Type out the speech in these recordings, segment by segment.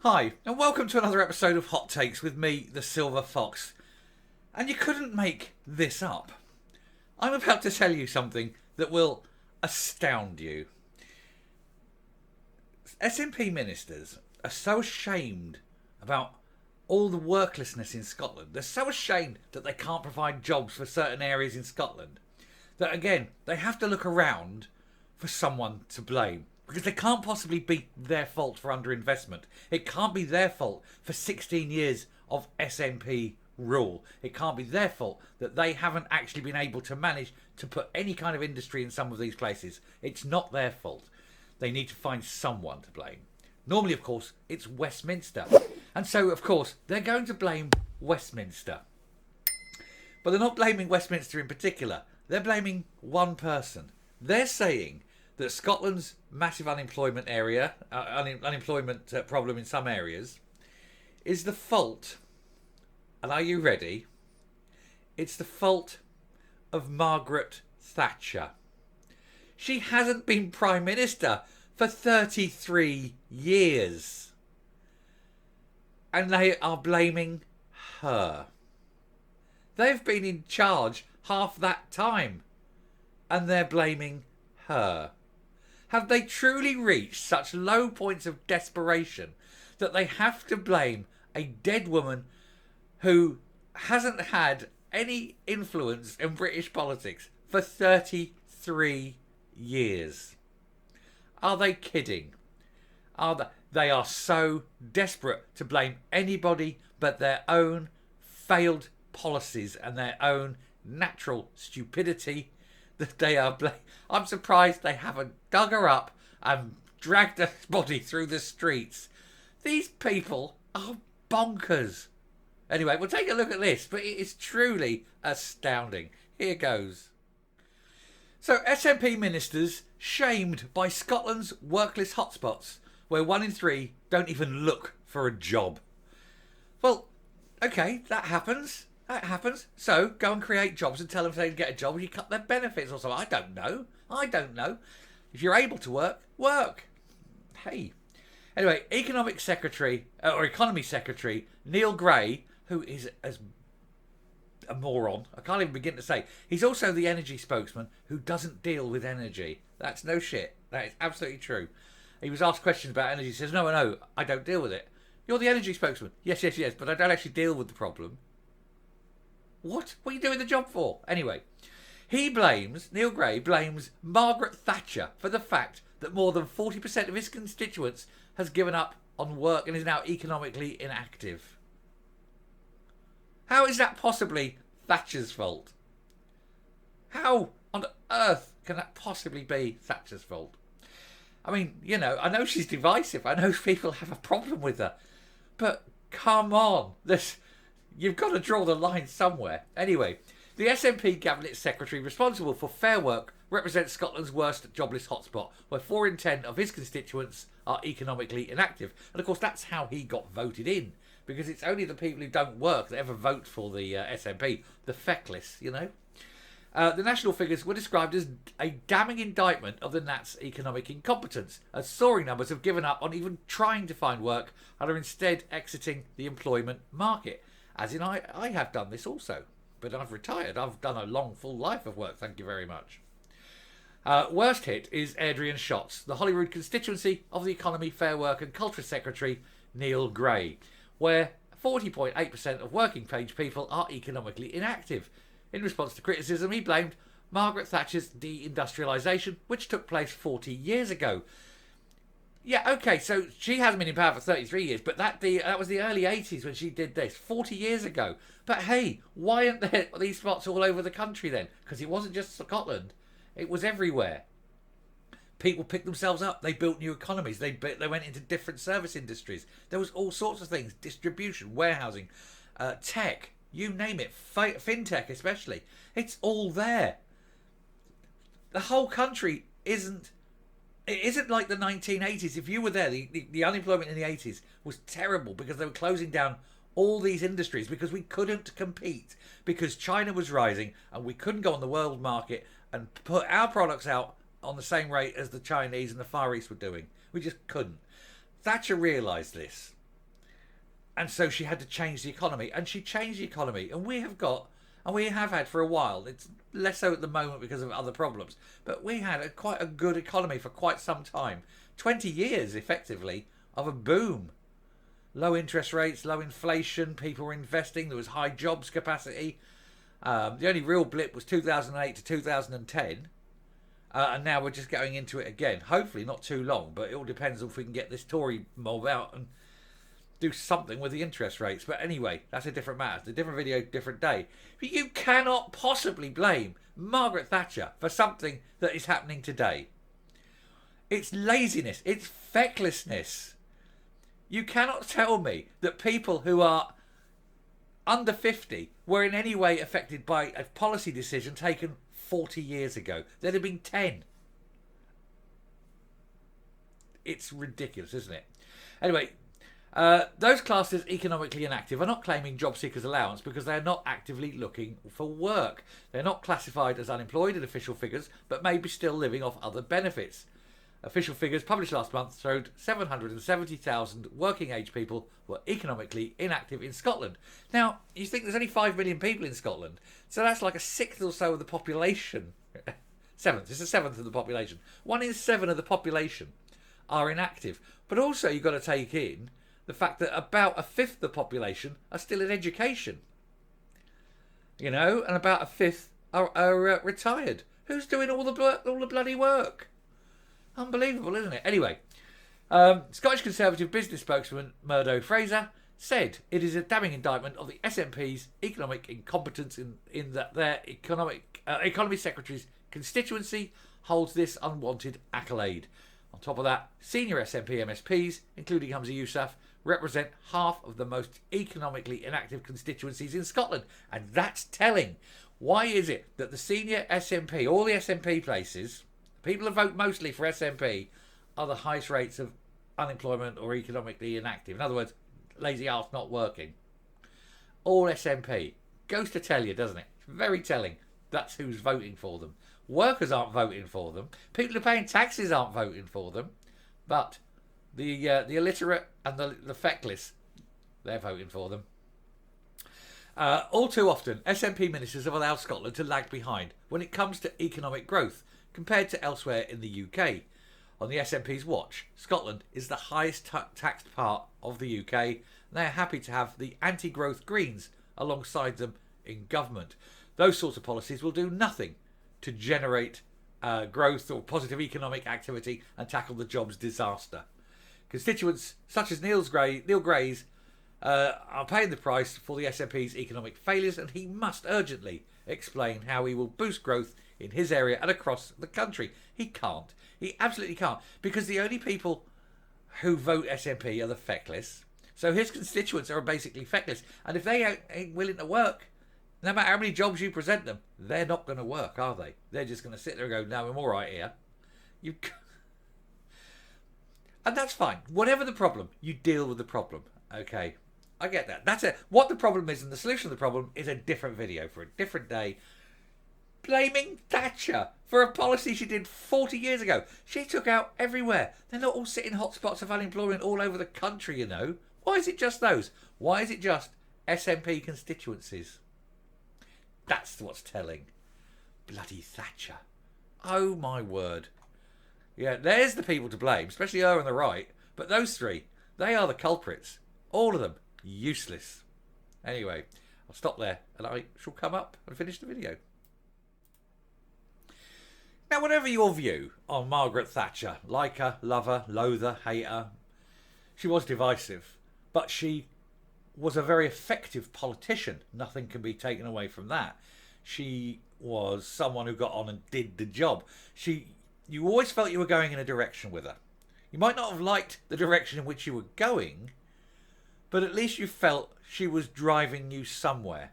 Hi, and welcome to another episode of Hot Takes with me, the Silver Fox. And you couldn't make this up. I'm about to tell you something that will astound you. SNP ministers are so ashamed about all the worklessness in Scotland. They're so ashamed that they can't provide jobs for certain areas in Scotland that, again, they have to look around for someone to blame. Because they can't possibly be their fault for underinvestment. It can't be their fault for 16 years of SNP rule. It can't be their fault that they haven't actually been able to manage to put any kind of industry in some of these places. It's not their fault. They need to find someone to blame. Normally, of course, it's Westminster. And so, of course, they're going to blame Westminster. But they're not blaming Westminster in particular. They're blaming one person. They're saying that Scotland's massive unemployment problem in some areas is the fault, and are you ready? It's the fault of Margaret Thatcher. She hasn't been Prime Minister for 33 years. And they are blaming her. They've been in charge half that time, and they're blaming her. Have they truly reached such low points of desperation that they have to blame a dead woman who hasn't had any influence in British politics for 33 years? Are they kidding? They are so desperate to blame anybody but their own failed policies and their own natural stupidity that they are I'm surprised they haven't dug her up and dragged her body through the streets. These people are bonkers. Anyway, we'll take a look at this, but it is truly astounding. Here goes. So, SNP ministers shamed by Scotland's workless hotspots, where 1 in 3 don't even look for a job. Well, okay, that happens. That happens. So go and create jobs and tell them if they can get a job, you cut their benefits or something. I don't know. If you're able to work, work. Hey. Anyway, Economy Secretary Neil Gray, who is as a moron, I can't even begin to say. He's also the energy spokesman who doesn't deal with energy. That's no shit. That is absolutely true. He was asked questions about energy. He says, no, I don't deal with it. You're the energy spokesman. Yes, but I don't actually deal with the problem. What? What are you doing the job for? Anyway, Neil Gray blames Margaret Thatcher for the fact that more than 40% of his constituents has given up on work and is now economically inactive. How is that possibly Thatcher's fault? How on earth can that possibly be Thatcher's fault? I mean, I know she's divisive. I know people have a problem with her. But come on. You've got to draw the line somewhere. Anyway, the SNP Cabinet Secretary responsible for Fair Work represents Scotland's worst jobless hotspot, where 4 in 10 of his constituents are economically inactive. And of course, that's how he got voted in, because it's only the people who don't work that ever vote for the SNP, the feckless, The national figures were described as a damning indictment of the Nats' economic incompetence, as soaring numbers have given up on even trying to find work and are instead exiting the employment market. As in, I have done this also, but I've retired. I've done a long, full life of work, thank you very much. Worst hit is Adrian Shotts, the Holyrood constituency of the Economy, Fair Work and Culture Secretary Neil Gray, where 40.8% of working age people are economically inactive. In response to criticism, he blamed Margaret Thatcher's deindustrialisation, which took place 40 years ago. Yeah, okay, so she hasn't been in power for 33 years, but that was the early 80s when she did this, 40 years ago. But hey, why aren't there these spots all over the country then? Because it wasn't just Scotland, it was everywhere. People picked themselves up, they built new economies, they went into different service industries. There was all sorts of things, distribution, warehousing, tech, you name it, fintech especially. It's all there. The whole country isn't like the 1980s. If you were there, the unemployment in the 80s was terrible because they were closing down all these industries because we couldn't compete, because China was rising and we couldn't go on the world market and put our products out on the same rate as the Chinese and the Far East were doing. We just couldn't. Thatcher realised this. And so she had to change the economy, and she changed the economy. And we have had for a while. It's less so at the moment because of other problems. But we had quite a good economy for quite some time. 20 years, effectively, of a boom. Low interest rates, low inflation, people were investing, there was high jobs capacity. The only real blip was 2008 to 2010. And now we're just going into it again. Hopefully not too long, but it all depends if we can get this Tory mob out and do something with the interest rates. But anyway, that's a different matter. It's a different video, different day. But you cannot possibly blame Margaret Thatcher for something that is happening today. It's laziness. It's fecklessness. You cannot tell me that people who are under 50 were in any way affected by a policy decision taken 40 years ago. There'd have been 10. It's ridiculous, isn't it? Anyway, those classed as economically inactive are not claiming job seekers allowance because they are not actively looking for work. They're not classified as unemployed in official figures, but may be still living off other benefits. Official figures published last month showed 770,000 working age people were economically inactive in Scotland. Now, you think there's only 5 million people in Scotland, so that's like a sixth or so of the population. Seventh, it's a seventh of the population. 1 in 7 of the population are inactive. But also you've got to take in the fact that about a fifth of the population are still in education. You know, and about a fifth are retired. Who's doing all the bloody work? Unbelievable, isn't it? Anyway, Scottish Conservative business spokesman Murdo Fraser said it is a damning indictment of the SNP's economic incompetence in that their economy secretary's constituency holds this unwanted accolade. On top of that, senior SNP MSPs, including Humza Yousaf, represent half of the most economically inactive constituencies in Scotland. And that's telling. Why is it that the senior SNP, all the SNP places, people who vote mostly for SNP, are the highest rates of unemployment or economically inactive? In other words, lazy arse not working. All SNP. Goes to tell you, doesn't it? It's very telling. That's who's voting for them. Workers aren't voting for them. People who are paying taxes aren't voting for them. But the illiterate and the feckless, they're voting for them. All too often, SNP ministers have allowed Scotland to lag behind when it comes to economic growth compared to elsewhere in the UK. On the SNP's watch, Scotland is the highest taxed part of the UK, and they are happy to have the anti-growth Greens alongside them in government. Those sorts of policies will do nothing to generate growth or positive economic activity and tackle the jobs disaster. Constituents such as Neil Gray's are paying the price for the SNP's economic failures, and he must urgently explain how he will boost growth in his area and across the country. He can't. He absolutely can't, because the only people who vote SNP are the feckless. So his constituents are basically feckless, and if they ain't willing to work, no matter how many jobs you present them, they're not going to work, are they? They're just going to sit there and go, no, I'm all right here. And that's fine. Whatever the problem, you deal with the problem. Okay, I get that. That's it. What the problem is and the solution to the problem is a different video for a different day. Blaming Thatcher for a policy she did 40 years ago. She took out everywhere. They're not all sitting hotspots of unemployment all over the country, you know. Why is it just those? Why is it just SNP constituencies? That's what's telling. Bloody Thatcher. Oh my word. Yeah, there's the people to blame, especially her on the right. But those three, they are the culprits. All of them, useless. Anyway, I'll stop there and I shall come up and finish the video. Now, whatever your view on Margaret Thatcher, like her, love her, loathe her, hate her, she was divisive, but she was a very effective politician. Nothing can be taken away from that. She was someone who got on and did the job. You always felt you were going in a direction with her. You might not have liked the direction in which you were going, but at least you felt she was driving you somewhere.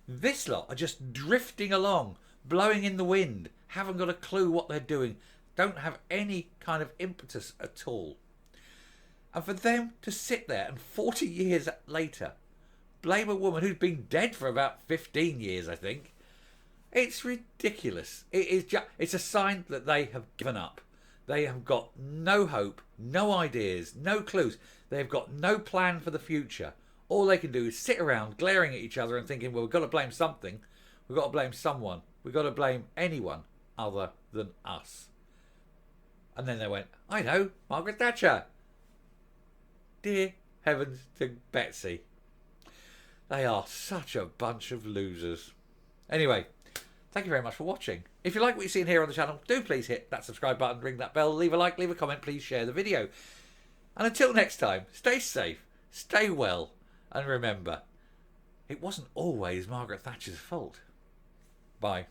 This lot are just drifting along, blowing in the wind, haven't got a clue what they're doing, don't have any kind of impetus at all. And for them to sit there and 40 years later blame a woman who's been dead for about 15 years, I think, it's ridiculous. It's a sign that they have given up. They have got no hope, no ideas, no clues. They've got no plan for the future. All they can do is sit around glaring at each other and thinking, well, we've got to blame something. We've got to blame someone. We've got to blame anyone other than us. And then they went, I know, Margaret Thatcher. Dear heavens to Betsy. They are such a bunch of losers. Anyway, thank you very much for watching. If you like what you've seen here on the channel, do please hit that subscribe button, ring that bell, leave a like, leave a comment, please share the video. And until next time, stay safe, stay well, and remember, it wasn't always Margaret Thatcher's fault. Bye.